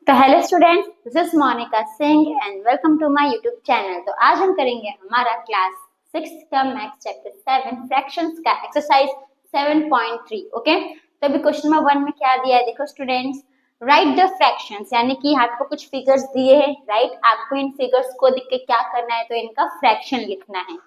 तो hello students, this is Monika Singh and welcome to my YouTube channel. तो आज हम करेंगे हमारा क्लास 6 का मैथ्स चैप्टर 7 फ्रैक्शंस का एक्सरसाइज 7.3। ओके, तो अभी क्वेश्चन नंबर 1 में क्या दिया है, देखो स्टूडेंट्स, राइट द फ्रैक्शंस, यानी कि आपको कुछ फिगर्स दिए हैं, राइट। आपको इन फिगर्स को देख के क्या करना है, तो इनका फ्रैक्शन लिखना है।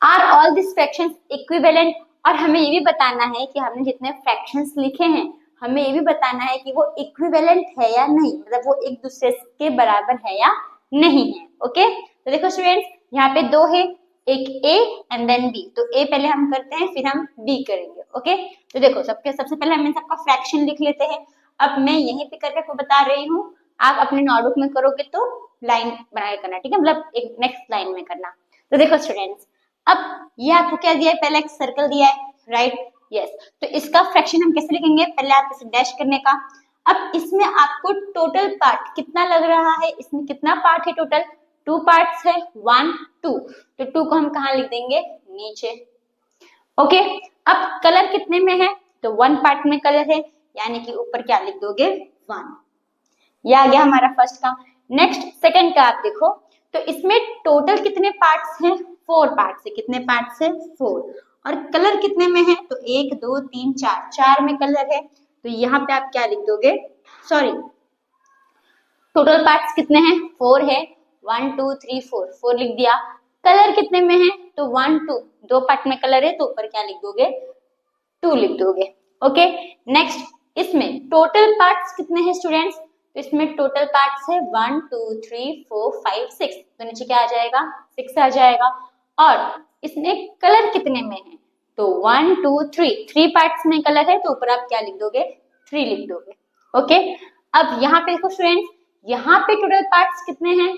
Are all this fractions equivalent, और हमें ये भी बताना है कि हमने जितने फ्रैक्शंस लिखे हैं हमें ये भी बताना है कि वो इक्विवेलेंट है या नहीं, मतलब वो एक दूसरे के बराबर है या नहीं है। ओके, तो देखो स्टूडेंट्स, यहाँ पे दो है, एक ए एंड देन बी। तो ए पहले हम करते हैं, फिर हम बी करेंगे। ओके, तो देखो सबसे पहले हम इन सबका फ्रैक्शन लिख लेते हैं। अब मैं यहीं पे करके आपको बता रही हूँ, आप अपने नोटबुक में करोगे तो लाइन बना के करना, ठीक है, मतलब एक नेक्स्ट लाइन में करना। तो देखो स्टूडेंट्स, अब ये आपको क्या दिया है, पहले एक सर्कल दिया है, राइट। यस, तो इसका फ्रैक्शन हम कैसे लिखेंगे, पहले आप इसे डैश करने का। अब इसमें आपको टोटल पार्ट कितना लग रहा है, इसमें कितना पार्ट है, टोटल 2 पार्ट्स है, 1 2। तो 2 को हम कहाँ लिख देंगे, नीचे। ओके, अब कलर कितने में है, तो 1 पार्ट में कलर है, यानी कि ऊपर क्या लिख दोगे, 1। ये आ गया हमारा फर्स्ट का। नेक्स्ट सेकंड का आप देखो, तो इसमें टोटल कितने पार्ट्स हैं, 4 पार्ट्स है। कितने पार्ट्स है, 4। और कलर कितने में है, तो 1 2 3 4, 4 में कलर है। तो यहाँ पे आप क्या लिख दोगे, सॉरी, टोटल पार्ट्स कितने हैं, 4 है, 1 2 3 4, 4 लिख दिया। कलर कितने में है, तो 1 2, 2 पार्ट में कलर है, तो ऊपर क्या लिख दोगे, 2 लिख दोगे। ओके, नेक्स्ट, इसमें टोटल पार्ट्स कितने हैं स्टूडेंट्स, तो इसमें टोटल पार्ट्स है 1 2 3 4 5 6, तो नीचे क्या आ जाएगा, 6 आ जाएगा। और इसमें कलर कितने में है, तो 1 2 3, 3 पार्ट्स में कलर है, तो ऊपर आप क्या लिख दोगे, 3 लिख दोगे। ओके, अब यहाँ पे देखो स्टूडेंट्स, यहाँ पे टोटल पार्ट्स कितने हैं,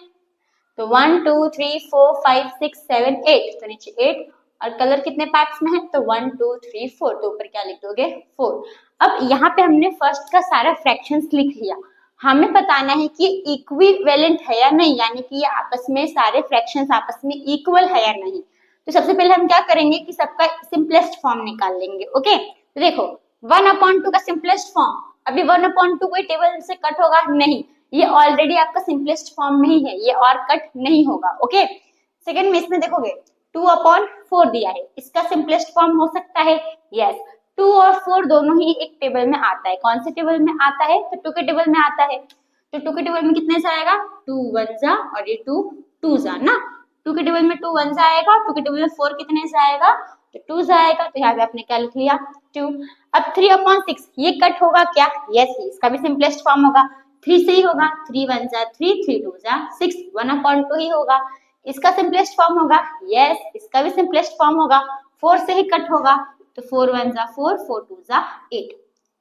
तो 1 2 3 4 5 6 7 8, तो नीचे 8। और कलर कितने पार्ट्स में है, तो 1 2 3 4, तो ऊपर क्या लिख दोगे, 4। अब यहाँ पे हमने फर्स्ट का सारा फ्रैक्शंस लिख लिया। हमें बताना है कि इक्विवेलेंट है या नहीं, यानी कि ये आपस में सारे फ्रैक्शंस आपस में इक्वल है या नहीं। तो सबसे पहले हम क्या करेंगे कि सबका सिंपलेस्ट फॉर्म निकाल लेंगे। ओके, तो देखो 1/2 का सिंपलेस्ट फॉर्म, अभी 1/2 कोई टेबल से कट होगा नहीं, ये ऑलरेडी आपका सिंपलेस्ट फॉर्म में ही है, ये और कट नहीं होगा। ओके, सेकंड में इसमें देखोगे 2/4 दिया है, इसका सिंपलेस्ट फॉर्म हो सकता है, यस। 2 और 4 दोनों ही एक टेबल में आता है, कौन से टेबल में आता है, तो 2 के टेबल में आता है। तो 2 के टेबल में कितने से आएगा, 2 1 जा, और ये 2 2 जा ना। 2 के टेबल में 2 1 जा आएगा, 2 के टेबल में 4 कितने से आएगा, तो 2 से आएगा। तो यहाँ पे आपने क्या लिख लिया, 2। अब 3/6 ये कट होगा क्या, यस, इसका भी सिंपलेस्ट फॉर्म होगा, 3 से ही होगा, 3 1 जा 3, 3 2 जा 6, 1/2 ही होगा। इसका सिंपलेस्ट फॉर्म होगा, यस, इसका भी सिंपलेस्ट फॉर्म होगा, 4 से ही कट होगा, तो 4 1 जा 4, 4 2 जा 8।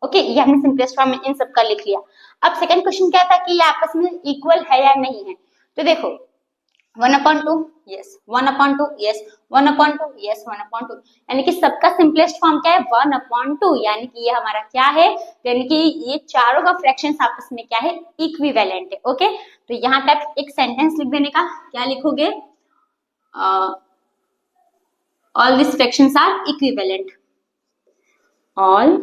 ओके, ये हमने सिंपलेस्ट फॉर्म में इन सब का लिख लिया। अब सेकंड क्वेश्चन क्या था कि ये आपस में इक्वल है या नहीं है। तो देखो 1/2, यस, 1/2, यस, 1/2, यस, 1/2, यानी कि सबका सिंपलेस्ट फॉर्म क्या है, 1/2, यानी कि ये हमारा क्या है, यानी कि ये चारों का फ्रैक्शंस आपस में क्या है, इक्विवेलेंट है। ओके, तो यहाँ पे आप एक सेंटेंस लिख देने का, क्या लिखोगे, all these fractions are equivalent, all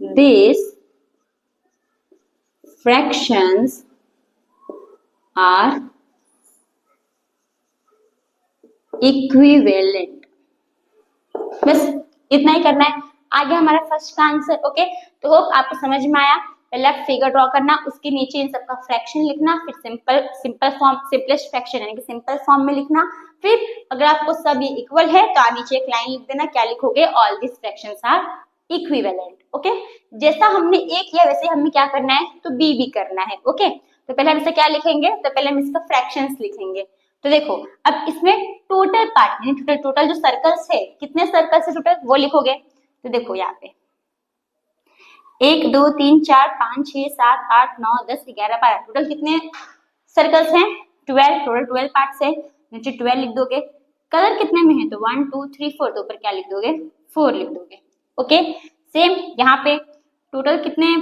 these fractions are equivalent. बस इतना ही करना है, आगे हमारा फर्स्ट का आंसर। ओके, तो होप आपको समझ में आया। पहले आप फिगर ड्रॉ करना, उसके नीचे इन सबका फ्रैक्शन लिखना, फिर सिंपल फॉर्म, सिंपलेस्ट फ्रैक्शन यानी कि सिंपल फॉर्म में लिखना। फिर अगर आपको सब ये इक्वल है तो आप नीचे एक लाइन लिख देना, क्या लिखोगे, all this fractions are equivalent. Okay, जैसा हमने ए किया वैसे हमें क्या करना है, तो बी भी करना है। ओके, तो पहले हम इसे क्या लिखेंगे, तो पहले हम इसका फ्रैक्शंस लिखेंगे। तो देखो अब इसमें टोटल पार्ट, टोटल जो सर्कल्स है, कितने सर्कल्स है टोटल, वो लिखोगे। तो देखो यहाँ पे 1 2 3 4 5 6 7 8 9 10 11 12, टोटल कितने सर्कल्स हैं, 12, टोटल 12 पार्ट्स है, नीचे 12 लिख दोगे। कलर कितने में है, तो 1 2 3 4, तो ऊपर क्या लिख दोगे, 4 लिख दोगे। ओके, सेम यहाँ पे टोटल कितने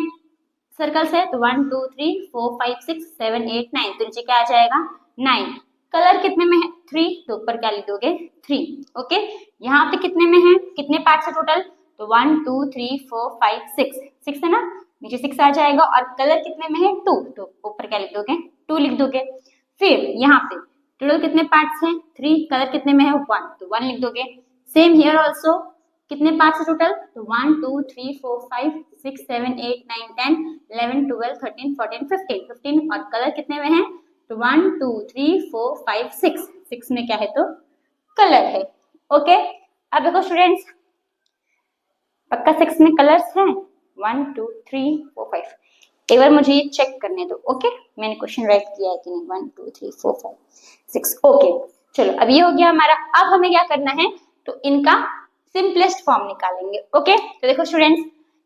सर्कल्स है, तो 1 2 3 4 5 6 7 8 9, तो नीचे क्या आ जाएगा, 9। कलर कितने में है, 3, तो ऊपर क्या लिख दोगे, 3। ओके, यहाँ पे कितने में है, कितने पार्ट्स है टोटल, तो 1 2 3 4 5 6 है ना, नीचे 6 आ जाएगा, और कलर कितने में है 2, तो ऊपर क्या लिख दोगे 2 लिख दोगे। फिर यहाँ पे टोटल कितने पार्ट्स हैं 3, कलर कितने में है 1, तो 1 लिख दोगे। सेम हियर ऑल्सो कितने पार्ट्स है टोटल, तो 1 2 3 4 5 6 7 8 9 10 11 12 13 14 15, और कलर कितने में है, तो 1 2 3 4 5 6 में क्या है, तो कलर है। ओके, अब देखो स्टूडेंट्स, पक्का 6 में कलर्स हैं 1 2 3 4 5। एक बार मुझे ये चेक करने दो। ओके, मैंने क्वेश्चन राइट किया है कि नहीं, 1 2 3 4 5 6। ओके, चलो अब ये हो गया हमारा। अब हमें क्या करना है, तो इनका सिंपलेस्ट फॉर्म निकालेंगे। ओके, तो देखो स्टूडेंट्स,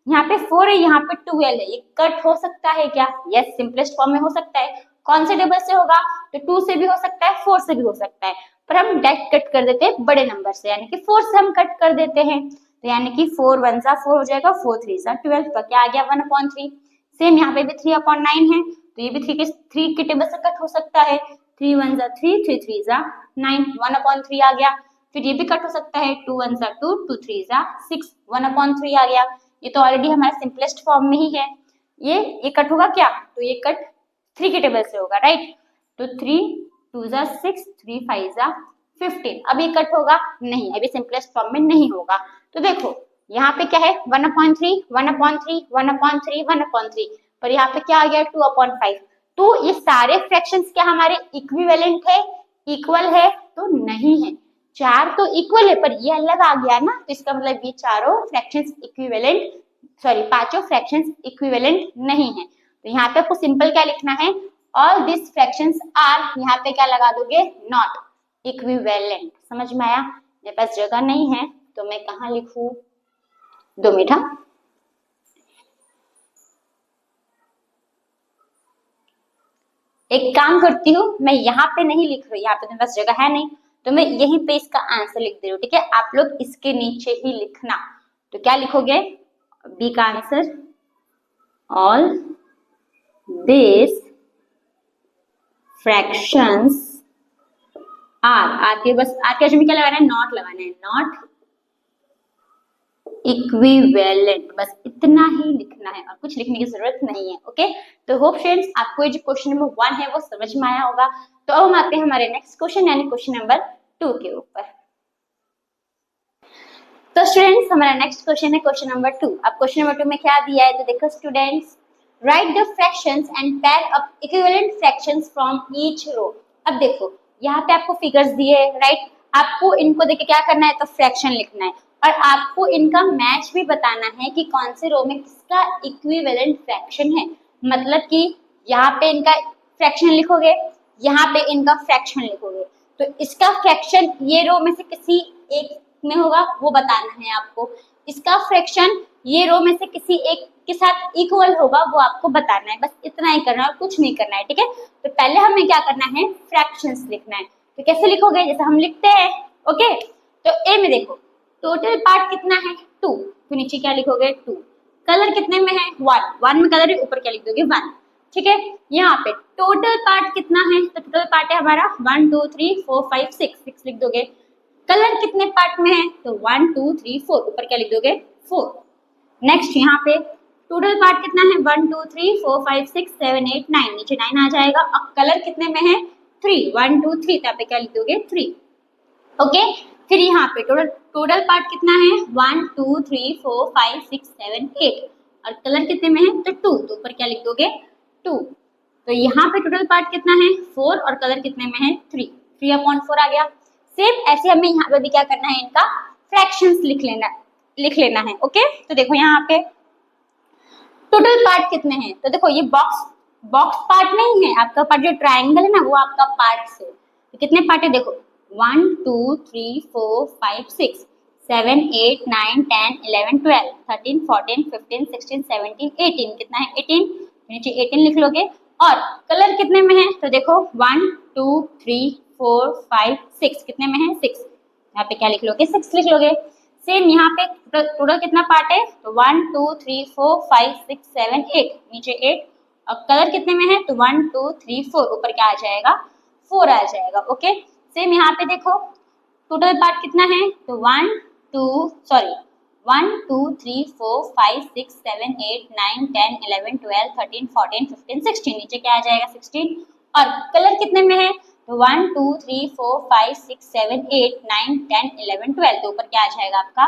यहाँ पे 4 है, यहाँ पे 12 है, ये कट हो सकता है क्या, यस सिंपलेस्ट फॉर्म में हो सकता है। कौन से टेबल से होगा, तो 2 से भी हो सकता है, 4 से भी हो सकता है, पर हम डायरेक्ट कट कर देते हैं बड़े नंबर से, यानी कि 4 से हम कट कर देते हैं। तो यानी कि 4 1 जा 4 हो जाएगा, 4 3 जा 12, तो क्या आ गया 1/3। सेम यहाँ पे भी 3/9 है, तो ये भी 3 के टेबल से कट हो सकता है, 3 1 जा 3 3 3 जा 9, 1/3 आ गया। फिर ये भी कट हो सकता है, 2 1 जा 2 2 3 जा 6, 1/3 आ गया। ये तो ऑलरेडी हमारा सिंपलेस्ट फॉर्म में ही है। ये कट होगा क्या, तो ये कट 3 के टेबल से होगा, राइट। तो 3 2 जा 6 3 5 जा 15। अब ये कट होगा नहीं, अभी सिंपलेस्ट फॉर्म में नहीं होगा। तो देखो यहाँ पे क्या है 1/3 1/3 1/3 1/3, पर यहाँ पे क्या आ गया 2/5। तो ये सारे फ्रैक्शंस क्या हमारे इक्विवेलेंट है, इक्वल है, तो नहीं है। 4 तो इक्वल है, पर ये अलग आ गया ना, तो इसका मतलब ये चारों फ्रैक्शंस इक्विवेलेंट, सॉरी पांचों फ्रैक्शंस इक्विवेलेंट नहीं है। तो यहाँ पे आपको सिंपल क्या लिखना है, ऑल दिस फ्रैक्शंस आर, यहाँ पे क्या लगा दोगे नॉट इक्विवेलेंट। समझ में आया। मेरे पास जगह नहीं है तो मैं कहाँ लिखूं, 2 मिनट। एक काम करती हूँ, मैं यहाँ पे नहीं लिख रही, यहाँ पे मेरे पास जगह है नहीं, तो मैं यहीं पे इसका आंसर लिख दे रही हूँ, ठीक है। आप लोग इसके नीचे ही लिखना। तो क्या लिखोगे, बी का answer, all this fractions are के बस आर के में क्या लगाना है, नॉट लगाना है, नॉट इक्विवेलेंट, बस इतना ही लिखना है और कुछ लिखने की जरूरत नहीं है। ओके, तो होप फ्रेंड्स आपको ये जो क्वेश्चन नंबर 1 है वो समझ में आया होगा। तो अब हम आते हैं हमारे नेक्स्ट क्वेश्चन यानी क्वेश्चन नंबर 2 के ऊपर। तो स्टूडेंट्स हमारा नेक्स्ट क्वेश्चन है क्वेश्चन नंबर 2। अब क्वेश्चन नंबर 2 में क्या दिया है, तो देखो students, write the fractions and pair up equivalent fractions from each row. अब देखो यहाँ पे आपको फिगर्स दिए है, राइट। आपको इनको देख के क्या करना है, तो फ्रैक्शन लिखना है, और आपको इनका मैच भी बताना है कि कौन से रो में किसका इक्विवेलेंट फ्रैक्शन है। मतलब कि यहाँ पे इनका फ्रैक्शन लिखोगे, यहाँ पे इनका फ्रैक्शन लिखोगे, तो इसका फ्रैक्शन ये रो में से किसी एक में होगा वो बताना है आपको। इसका फ्रैक्शन ये रो में से किसी एक के साथ इक्वल होगा वो आपको बताना है। बस इतना ही करना है और कुछ नहीं करना है, ठीक है। तो पहले हमें क्या करना है, फ्रैक्शंस लिखना है। तो कैसे लिखोगे, जैसे हम लिखते हैं। ओके, तो ए में देखो टोटल पार्ट कितना है 2, तो नीचे क्या लिखोगे 2। कलर कितने में है 1 में कलर है, ऊपर क्या लिख दोगे 1, ठीक है। यहाँ पे टोटल पार्ट कितना है, तो टोटल पार्ट है हमारा 1 2 3 4 5 6 लिख दोगे। कलर कितने पार्ट में है, तो 1 2 3 4, ऊपर क्या लिख दोगे 4। नेक्स्ट यहाँ पे टोटल पार्ट कितना है 1 2 3 4 5 6 7 8 9, नीचे 9 आ जाएगा। अब कलर कितने में है 3, 1 2 3, यहाँ पे क्या लिख दोगे 3। ओके, फिर यहाँ पे टोटल पार्ट कितना है 1 2 3 4 5 6 7 8, और कलर कितने में है, तो 2, तो ऊपर क्या लिख दोगे 2। तो यहाँ पे टोटल पार्ट कितना है 4, और कलर कितने में है 3/4 आ गया। सेम ऐसे हमें यहाँ पे भी क्या करना है, इनका फ्रैक्शंस लिख लेना है। ओके, तो देखो यहाँ पे टोटल पार्ट कितने हैं, तो देखो ये बॉक्स पार्ट नहीं है, आपका पार्ट जो ट्रायंगल है ना वो आपका पार्ट है। तो कितने पार्ट है देखो 1 2 3 4 5 6 7 8 9 10 11 12 13 14 15 16 17 18, कितना है 18, नीचे 18 लिख लोगे। और कलर कितने में है, तो देखो 1 2 3 4 5 6, कितने में है 6, यहाँ पे क्या लिख लोगे 6 लिख लोगे। सेम यहाँ पे टोटल कितना पार्ट है, तो 1 2 3 4 5 6 7 8, नीचे 8, और कलर कितने में है, तो 1 2 3 4, ऊपर क्या आ जाएगा 4 आ जाएगा। ओके, सेम यहाँ पे देखो टोटल पार्ट कितना है, तो 1 1 2 3 4 5 6 7 8 9 10 11 12 13 14 15 16, नीचे क्या आ जाएगा 16। और कलर कितने में है तो 1 2 3 4 5 6 7 8 9 10 11 12, तो ऊपर क्या आ जाएगा आपका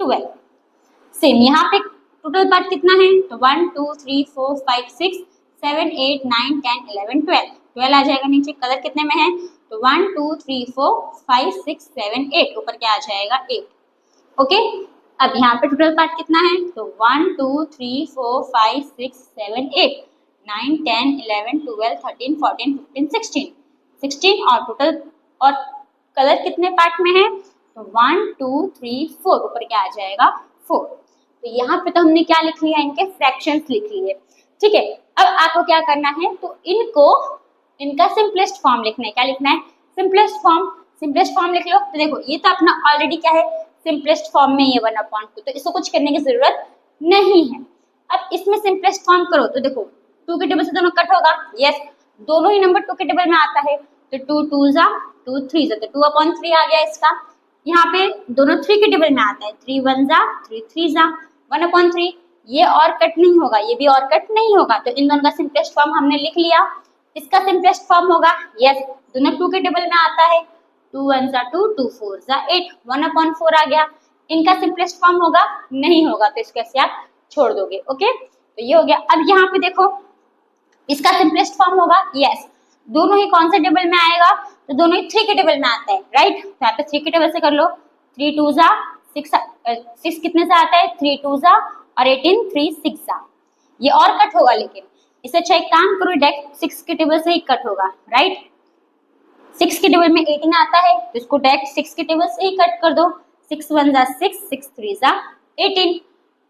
12। सेम यहाँ पे टोटल पार्ट कितना है तो 1 2 3 4 5 6 7 8 9 10 11 12, 12 आ जाएगा नीचे। कलर कितने में है तो 1 2 3 4 5 6 7 8, ऊपर क्या आ जाएगा 8। ओके, अब यहाँ पे टोटल पार्ट कितना है तो 1 2 3 4 5 6 7 8 9 10 11 12 13 14 15 16, 16 और टोटल और कलर कितने पार्ट में है तो 1 2 3 4, ऊपर क्या आ जाएगा 4। तो यहाँ पे तो हमने क्या लिख लिया, इनके फ्रैक्शंस लिख लिए। ठीक है, अब आपको क्या करना है तो इनका सिंपलेस्ट फॉर्म लिखना है। क्या लिखना है सिंपलेस्ट फॉर्म, सिंपलेस्ट फॉर्म लिख लो। तो देखो ये तो अपना ऑलरेडी क्या है सिंपलेस्ट फॉर्म में ये 1/2, तो इसको कुछ करने की जरूरत नहीं है। अब इसमें सिंपलेस्ट फॉर्म करो तो देखो 2 के टेबल से दोनों कट होगा, यस दोनों ही नंबर 2 के टेबल में आता है, तो 2 2 जा 2 3 जा, तो 2/3 आ गया इसका। यहाँ पे दोनों 3 के टेबल में आता है, 3 1 जा 3 3 जा 1/3, ये और कट नहीं होगा, ये भी और कट नहीं होगा, तो इन दोनों का सिंपलेस्ट फॉर्म हमने लिख लिया। इसका सिंपलेस्ट फॉर्म होगा, यस दोनों 2 के टेबल में आता है, 2 1 जा 2 2 4 जा 8 1/4 आ गया। इनका सिंपलेस्ट फॉर्म होगा नहीं होगा, तो इसको ऐसे आप छोड़ दोगे। ओके, तो ये हो गया। अब यहाँ पे देखो इसका सिंपलेस्ट फॉर्म होगा, यस दोनों ही कौन से टेबल में आएगा तो दोनों ही 3 के टेबल में आता है, राइट। तो यहाँ पे 3 के टेबल से कर लो, 3 2 जा 6 कितने से आता है 3 2 जा और 18 3 6 जा, ये और कट होगा, लेकिन इससे अच्छा एक काम करो डायरेक्ट 6 के टेबल से ही कट होगा, राइट। 6 के टेबल में 18 आता है तो इसको डायरेक्ट 6 के टेबल से ही कट कर दो, 6 1 जा 6 6 3 जा 18।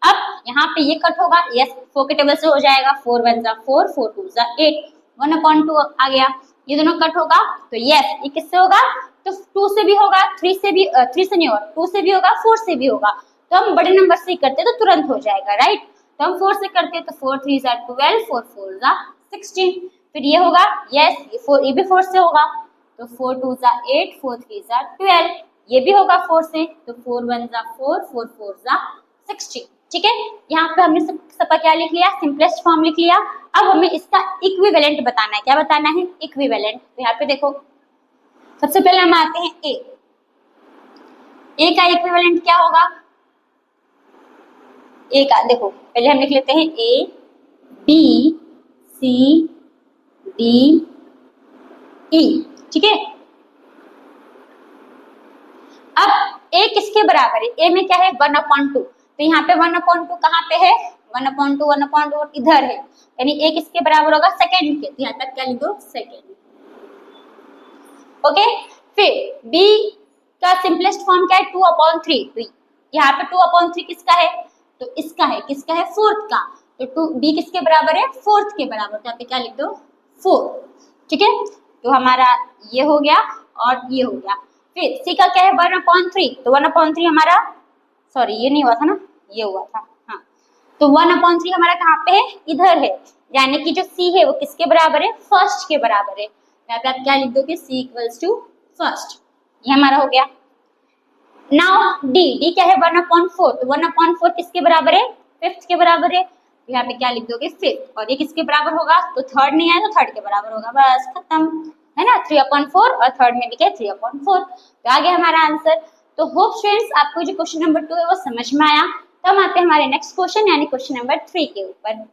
अब यहाँ पे ये कट होगा, यस 4 के टेबल से हो जाएगा, 4 1 जा 4 4 2 जा 8 1/2 आ गया। ये दोनों कट होगा तो यस ये किससे होगा तो 2 से भी होगा, 3 से नहीं होगा, 2 से भी होगा 4 से भी होगा। तो हम बड़े नंबर से ही करते तो तुरंत हो जाएगा, राइट। तो हम 4 से करते तो 4 3 जा 12 4 4 जा 16, फिर ये होगा यस ये भी 4 से होगा, तो 4 2 जा 8 4 3 जा 12, ये भी होगा 4 से, तो 4 1 जा 4 4 4 जा 16। ठीक है, यहाँ पे हमने सबका क्या लिख लिया सिंपलेस्ट फॉर्म लिख लिया। अब हमें इसका इक्विवेलेंट बताना है। क्या बताना है इक्विवेलेंट, तो यहाँ पे देखो सबसे पहले हम आते हैं ए का इक्विवेलेंट क्या होगा, ए का देखो पहले हम लिख लेते हैं A B C D E. ठीक है, अब ए किसके बराबर है, ए में क्या है 1/2, तो यहाँ पे 1/2 कहाँ पे है 1/2 इधर है, यानी ए किसके बराबर होगा सेकेंड के, तो यहाँ तक क्या लिख दो सेकेंड। ओके, फिर बी का सिंपलेस्ट फॉर्म क्या है 2/3, तो यहाँ पे 2/3 किसका है तो इसका है, किसका है फोर्थ का, तो बी किसके बराबर है फोर्थ के बराबर, तो यहाँ पे क्या लिख दो 4। ठीक है, तो हमारा ये हो गया और ये हो गया। फिर सी का क्या है 1/3, तो 1/3 हमारा सॉरी ये नहीं हुआ था ना, ये हुआ था हाँ, तो 1/3 हमारा कहाँ पे है इधर है, यानी कि जो सी है वो किसके बराबर है फर्स्ट के बराबर है। यहाँ पे आप क्या लिख दोगे सी इक्वल्स टू फर्स्ट, ये हमारा हो गया। नाउ डी क्या है 1/4, तो 1/4 किसके बराबर है फिफ्थ के बराबर है, तो यहाँ पे क्या लिख दोगे फिफ्थ, और ये किसके बराबर होगा तो थर्ड नहीं आया तो थर्ड के बराबर होगा, बस खत्म है ना 3/4, और थर्ड में भी क्या 3/4, तो आ गया हमारा आंसर। तो होप स्टूडेंट्स आपको जो क्वेश्चन नंबर 2 है वो समझ में आया। तो हम आते हैं हमारे नेक्स्ट क्वेश्चन यानी क्वेश्चन नंबर 3 के ऊपर।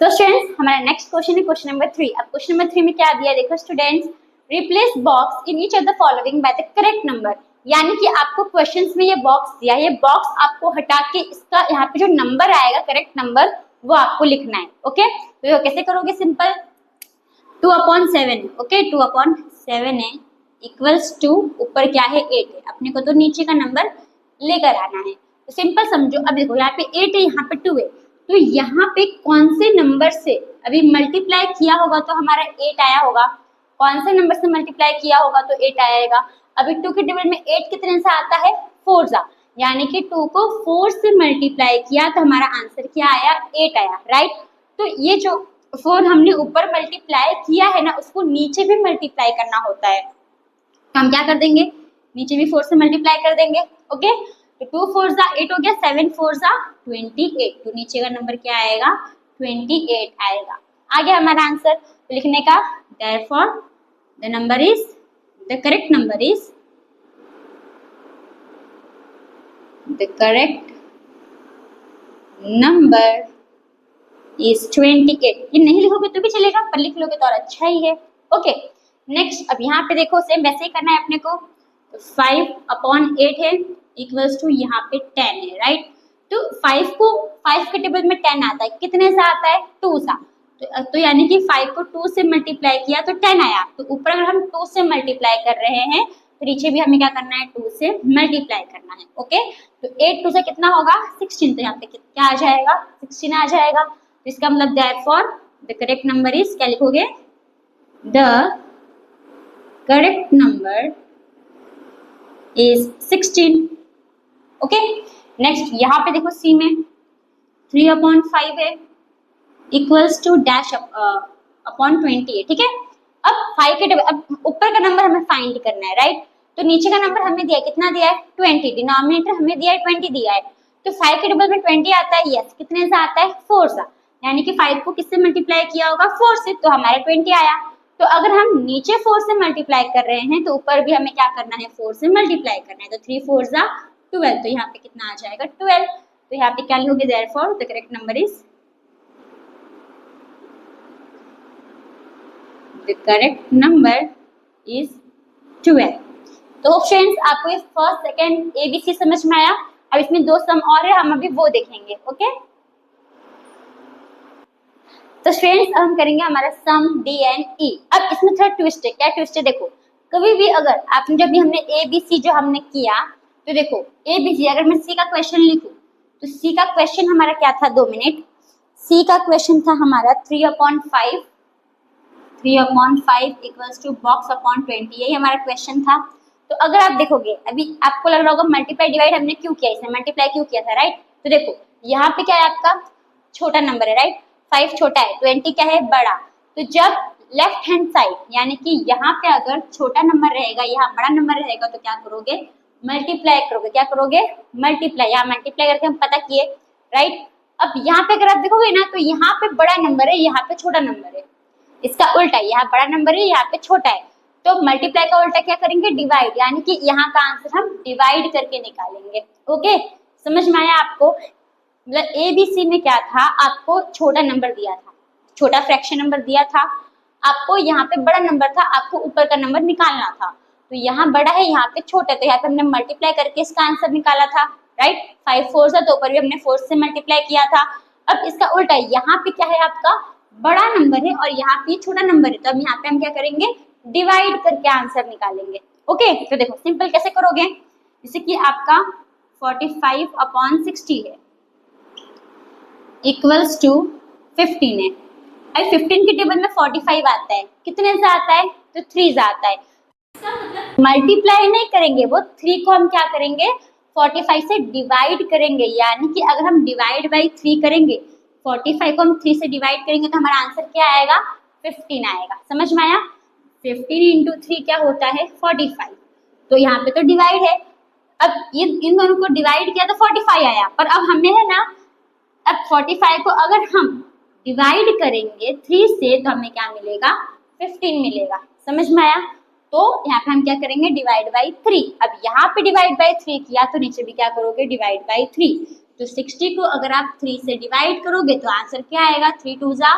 तो स्टूडेंट्स हमारा नेक्स्ट क्वेश्चन है क्वेश्चन नंबर 3। अब क्वेश्चन नंबर 3 में क्या दिया देखो students, replace box in each of the following by the correct number, यानी कि आपको क्वेश्चंस में ये बॉक्स दिया है, ये बॉक्स आपको हटा के इसका यहाँ पे जो नंबर आएगा करेक्ट नंबर वो आपको लिखना है। ओके, तो ये कैसे करोगे सिंपल 2/7 ओके 2/7 है इक्वल्स टू ऊपर क्या है 8 है, अपने को तो नीचे का नंबर लेकर आना है। तो सिंपल समझो, अब देखो यहाँ पे 8 है यहाँ पे 2 है, तो यहाँ पे कौन से नंबर से अभी मल्टीप्लाई किया होगा तो हमारा 8 आया होगा, कौन से नंबर से मल्टीप्लाई किया होगा तो 8 आएगा। अभी 2 के टेबल में 8 कितने से आता है 4 सा, यानी कि 2 को 4 से मल्टीप्लाई किया तो हमारा आंसर क्या आया 8 आया, राइट। तो ये जो 4 हमने ऊपर मल्टीप्लाई किया है ना उसको नीचे भी मल्टीप्लाई करना होता है, तो हम क्या कर देंगे नीचे भी 4 से मल्टीप्लाई कर देंगे। ओके, तो 2 4 जा 8 हो गया, 7 4 जा 28, तो नीचे का नंबर क्या आएगा, 28 आएगा। आ गया हमारा आंसर लिखने का। Therefore the number is, the correct number is, the correct number is 28। ये नहीं लिखोगे तो भी चलेगा, पर लिख लोगे तो और अच्छा ही है। ओके, नेक्स्ट अब यहाँ पे देखो सेम वैसे ही करना है अपने को। 5/8 है इक्वल्स टू यहाँ पे 10 है, राइट। तो 5 के टेबल में 10 आता है, कितने से आता है, 2 सा। तो यानी कि 5 को 2 से मल्टीप्लाई किया तो 10 आया। तो ऊपर अगर हम 2 से मल्टीप्लाई कर रहे हैं तो नीचे भी हमें क्या करना है, 2 से मल्टीप्लाई करना है। ओके, तो 8 2 से कितना होगा, 16। तो यहाँ पे क्या आ जाएगा, 16 आ जाएगा। तो इसका मतलब therefore the correct number is, क्या लिखोगे, the correct number is 16। Okay, next यहाँ पे देखो सी में 3/5 है इक्वल्स टू डैश अपॉन 20 है, ठीक है। अब 5 के टेबल, अब ऊपर का नंबर हमें फाइंड करना है, राइट। तो नीचे का नंबर हमें दिया है, कितना दिया है, 20। डिनोमिनेटर हमें दिया है 20 दिया है। तो 5 के टेबल में 20 आता है, यस। कितने से आता है, 4 से। यानी कि 5 को किससे मल्टीप्लाई किया होगा, 4 से, तो हमारा 20 आया। तो अगर हम नीचे 4 से मल्टीप्लाई कर रहे हैं तो ऊपर भी हमें क्या करना है, 4 से मल्टीप्लाई करना है। तो 3 4 जा 12, तो यहाँ पे कितना आ जाएगा, 12। तो यहाँ पे क्या लिखोगे, therefore the correct number is, the correct number is 12। तो फ्रेंड्स आपको ये फर्स्ट सेकंड ABC समझ में आया। अब इसमें 2 सम और है, हम अभी वो देखेंगे। ओके, तो फ्रेंड्स अब हम करेंगे हमारा सम D and E। अब इसमें थोड़ा ट्विस्ट है, क्या ट्विस्ट है, देखो कभी भी अगर आपने, जब भी हमने ABC जो हमने किया, तो देखो ABC अगर मैं C का क्वेश्चन लिखूं तो C का क्वेश्चन हमारा क्या था, 2 मिनट। C का क्वेश्चन था हमारा 3/5 इक्वल्स टू बॉक्स अपॉन 20, यही हमारा क्वेश्चन था। तो अगर आप देखोगे, अभी आपको लग रहा होगा मल्टीप्लाई डिवाइड हमने क्यों किया, इसमें मल्टीप्लाई क्यों किया था, राइट। तो देखो यहाँ पे क्या है, आपका छोटा नंबर है, राइट। 5 छोटा है, 20 क्या है, बड़ा। तो जब लेफ्ट हैंड साइड यानी कि यहाँ पे अगर छोटा नंबर रहेगा, यहाँ बड़ा नंबर रहेगा, तो क्या करोगे, मल्टीप्लाई करोगे। क्या करोगे, मल्टीप्लाई। यहाँ मल्टीप्लाई करके हम पता किए, राइट। अब यहाँ पे अगर आप देखोगे ना, तो यहाँ पे बड़ा नंबर है, यहाँ पे छोटा नंबर है। इसका उल्टा है, यहाँ बड़ा नंबर है, यहाँ पे छोटा है। तो मल्टीप्लाई का उल्टा क्या करेंगे, डिवाइड। यानी कि यहाँ का आंसर हम डिवाइड करके निकालेंगे। ओके, समझ में आया आपको। मतलब ABC में क्या था, आपको छोटा नंबर दिया था, छोटा फ्रैक्शन नंबर दिया था, आपको यहाँ पे बड़ा नंबर था, आपको ऊपर का नंबर निकालना था। तो यहाँ बड़ा है, यहाँ पे छोटा, तो यहाँ पे हमने मल्टीप्लाई करके इसका आंसर निकाला था, राइट। 5 4 था, तो ऊपर भी हमने 4 से मल्टीप्लाई किया था। अब इसका उल्टा है, यहाँ पे क्या है, आपका बड़ा नंबर है और यहाँ पे छोटा नंबर है। तो अब यहाँ पे हम क्या करेंगे, डिवाइड करके आंसर निकालेंगे। ओके, तो देखो सिंपल कैसे करोगे, जैसे कि आपका 45/60 है इक्वल्स टू 15 है। अब 15 के टेबल में 45 आता है, कितने से आता है, तो 3 से आता है। मल्टीप्लाई नहीं करेंगे, वो 3 को हम क्या करेंगे, 45 से डिवाइड करेंगे। यानी कि अगर हम डिवाइड बाई 3 करेंगे, 45 को हम 3 से डिवाइड करेंगे, तो हमारा आंसर क्या आएगा, 15 आएगा। समझ में आया। 15 इंटू 3 क्या होता है, 45। तो यहाँ पे तो डिवाइड है, अब ये इन दोनों को डिवाइड किया तो 45 आया। पर अब हमें है ना, अब 45 को अगर हम डिवाइड करेंगे 3 से, तो हमें क्या मिलेगा, 15 मिलेगा। समझ में आया। तो यहाँ पे हम क्या करेंगे, डिवाइड बाई 3। अब यहाँ पे डिवाइड बाई 3 किया, तो नीचे भी क्या करोगे, डिवाइड बाई 3। तो 60 को अगर आप 3 से डिवाइड करोगे तो आंसर क्या आएगा, 3 2 जा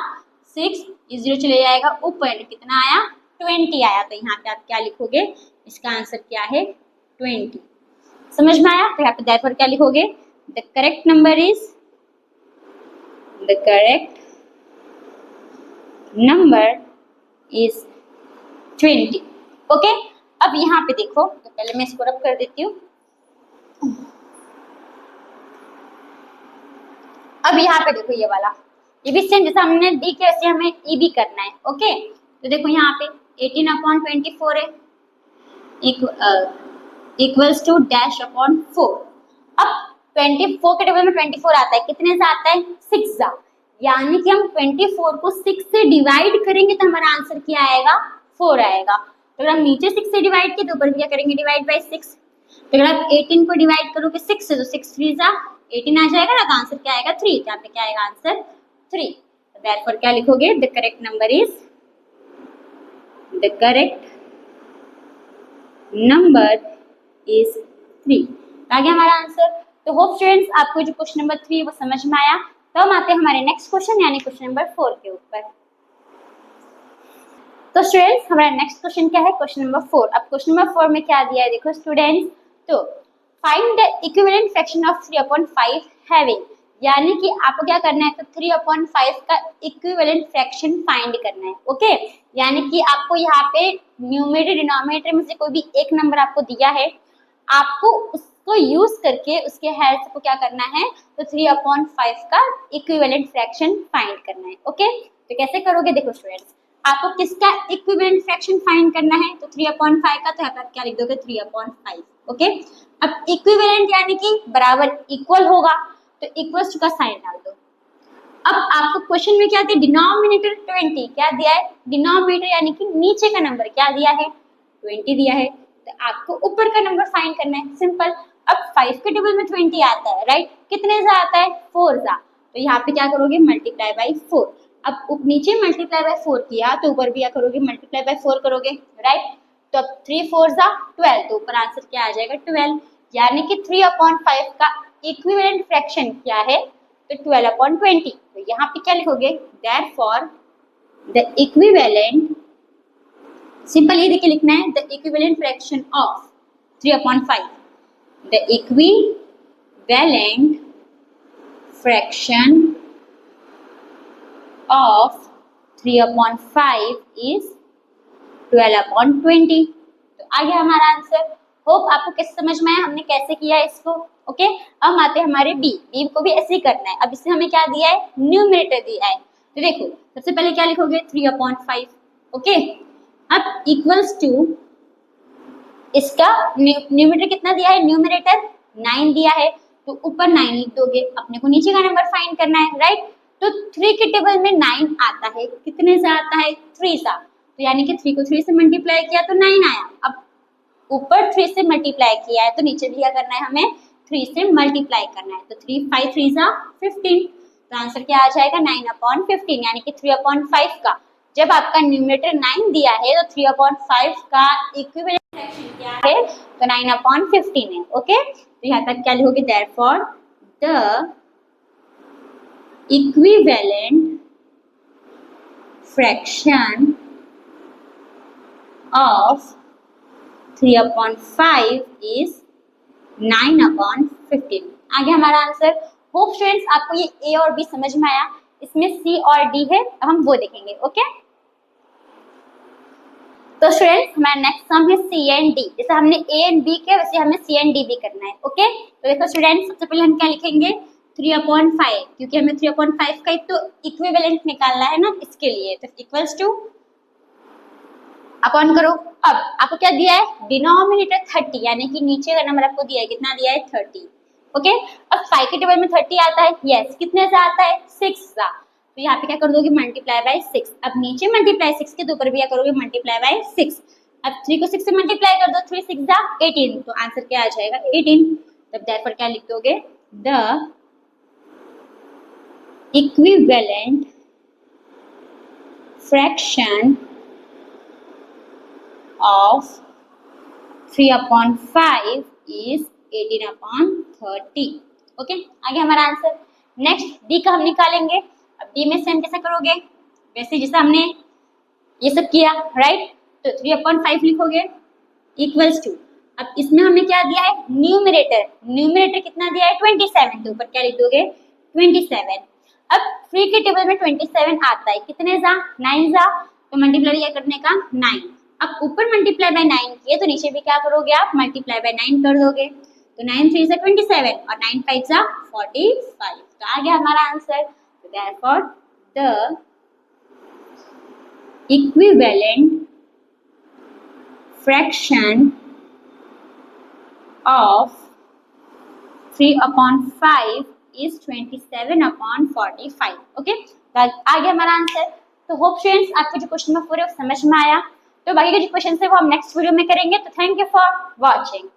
6, 0 चले जाएगा ऊपर, कितना आया, 20 आया। तो यहाँ पे आप क्या लिखोगे, इसका आंसर क्या है, 20। समझ में आया। तो यहाँ पे देयरफॉर क्या लिखोगे, the correct number is, the correct number is 20। Okay, अब यहाँ पे देखो, तो पहले मैं इसको रब कर देती हूँ। अब यहाँ पे देखो ये वाला, ये भी सेम जैसा हमने डी किया वैसे हमें ई भी करना है। ओके, तो देखो यहाँ पे 18/24 है इक्वल्स टू डैश अपॉन 4। अब 24 के टेबल में 24 आता है, कितने से आता है, 6 से। यानी कि हम 24 को 6 से डिवाइड करेंगे तो हमारा आंसर क्या आएगा, 4 आएगा। तो अगर हम नीचे 6 से डिवाइड किए तो ऊपर भी क्या करेंगे, डिवाइड बाई 6। तो अगर आप 18 को डिवाइड करोगे 6 से तो 6 3 जा 18 आ जाएगा ना, तो आंसर क्या आएगा 3। यहाँ पे क्या आएगा आंसर 3। देयरफॉर क्या लिखोगे, the correct number is, the correct number is 3। आ गया हमारा आंसर। तो होप स्टूडेंट्स आपको जो क्वेश्चन नंबर 3 वो समझ में आया। तो हम आते हैं हमारे नेक्स्ट क्वेश्चन यानी क्वेश्चन नंबर 4 के ऊपर। तो स्टूडेंट्स हमारा नेक्स्ट क्वेश्चन क्या है, क्वेश्चन नंबर 4। अब क्वेश्चन नंबर 4 में क्या दिया है देखो स्टूडेंट्स, तो find the equivalent fraction of 3/5 having, यानी कि आपको क्या करना है, तो 3/5 का इक्विवेलेंट फ्रैक्शन फाइंड करना है। ओके, यानी कि आपको यहाँ पे न्यूमरेटर डिनोमिनेटर में से कोई भी एक नंबर आपको दिया है, आपको उसको यूज करके उसके हेल्प को क्या करना है, तो 3/5 का इक्विवेलेंट फ्रैक्शन फाइंड करना है। ओके, तो कैसे करोगे, देखो स्टूडेंट्स आपको किसका इक्विवेलेंट फ्रैक्शन फाइंड करना है, तो 3/5 का, तो यहाँ पर आप क्या लिख दोगे 3/5। ओके, अब इक्विवेलेंट यानी कि बराबर, इक्वल होगा, तो इक्वल्स टू का साइन डाल दो। अब आपको क्वेश्चन में क्या दिया, डिनोमिनेटर 20 क्या दिया है, डिनोमिनेटर यानी कि नीचे का नंबर क्या दिया है, 20 दिया है, तो आपको ऊपर का नंबर फाइंड करना है, सिंपल। अब 5 के टेबल में 20 आता है, राइट, कितने जा आता है, 4 जा, तो यहाँ पे क्या करोगे, मल्टीप्लाई बाई 4। अब नीचे मल्टीप्लाई बाय 4 किया तो ऊपर भी क्या करोगे, मल्टीप्लाई बाय 4 करोगे, राइट। तो अब 3 4 जा 12, तो ऊपर आंसर क्या आ जाएगा 12, यानी कि 3/5 का इक्विवेलेंट फ्रैक्शन क्या है, तो 12/20। तो यहाँ पे क्या लिखोगे, देयरफॉर द इक्विवेलेंट, सिंपल ये देखिए लिखना है, the equivalent fraction of 3/5, the equivalent fraction of 3/5 is 12/20। तो आ गया हमारा आंसर। होप आपको कैसे समझ में आया, हमने कैसे किया इसको। ओके, अब हम आते हैं हमारे बी को भी ऐसे ही करना है। अब इसमें हमें क्या दिया है, न्यूमरेटर दिया है, तो देखो सबसे पहले क्या लिखोगे 3/5। ओके, अब इक्वल्स टू, इसका न्यूमरेटर कितना दिया है, न्यूमरेटर 9 दिया है, तो ऊपर 9 लिख दोगे, अपने को नीचे का नंबर फाइंड करना है, राइट। तो 3 के टेबल में 9 आता है, कितने से आता है, 3 सा, तो यानी कि 3 को 3 से मल्टीप्लाई किया तो 9 आया। अब ऊपर 3 से मल्टीप्लाई किया है तो नीचे भी क्या करना है, हमें 3 से मल्टीप्लाई करना है, तो 3 5 3 सा 15, तो आंसर क्या आ जाएगा 9/15, यानी कि 3/5 का, जब आपका न्यूमरेटर 9 दिया है तो 3/5 का इक्विवेलेंट फ्रैक्शन क्या है, तो 9/15 है। ओके, तो यहाँ तक क्या लिखोगे, therefore the equivalent fraction of 3/5 is 9/15। आ गया हमारा आंसर। होप स्टूडेंट्स आपको ये ए और बी समझ में आया, इसमें सी और डी है, अब हम वो देखेंगे। ओके, तो स्टूडेंट्स हमारा नेक्स्ट सम है सी एंड डी, जैसे हमने ए एंड बी किया वैसे हमें सी एंड डी भी करना है। ओके, तो देखो स्टूडेंट्स सबसे पहले हम क्या लिखेंगे, 3/5, क्योंकि हमें 3/5 का एक तो इक्विवेलेंट निकालना है ना, इसके लिए, तो इक्वल्स टू अपॉन करो। अब आपको क्या दिया है, डिनोमिनेटर 30, यानी कि नीचे का नंबर आपको दिया है, कितना दिया है 30। ओके, अब 5 के टेबल में 30 आता है, यस, कितने से आता है 6 सा, तो यहाँ पे क्या कर दोगे, मल्टीप्लाई बाय 6। अब नीचे मल्टीप्लाई 6 के, तो ऊपर भी क्या करोगे, मल्टीप्लाई बाय 6। अब 3 को 6 से मल्टीप्लाई कर दो, 3 6 जा 18, तो आंसर क्या आ जाएगा 18। तब देयरफॉर क्या लिख दोगे, the equivalent fraction of 3/5 is 18/30। Okay, आगे हमारा आंसर। नेक्स्ट डी का हम निकालेंगे। अब डी में सेम कैसे करोगे, वैसे जैसे हमने ये सब किया, राइट, तो 3/5 लिखोगे इक्वल्स टू, अब इसमें हमें क्या दिया है, न्यूमरेटर कितना दिया है 27, तो ऊपर क्या लिख दोगे 27। अब 3 के टेबल में 27 आता है, कितने जा 9 जा, तो मल्टीप्लाई करने का 9। अब ऊपर मल्टीप्लाई बाय 9 किए तो नीचे भी क्या करोगे आप, मल्टीप्लाई बाय 9 कर दोगे, तो 9 3 से 27 और 9 5 जा 45, तो आ गया हमारा आंसर। तो therefore the equivalent fraction of 3/5 is 27/45। Okay, आ गया हमारा आंसर। तो होप स्टूडेंट्स आपको जो क्वेश्चन नंबर 4 है वो समझ में आया। तो बाकी के जो क्वेश्चन है वो हम नेक्स्ट वीडियो में करेंगे। तो थैंक यू फॉर वॉचिंग।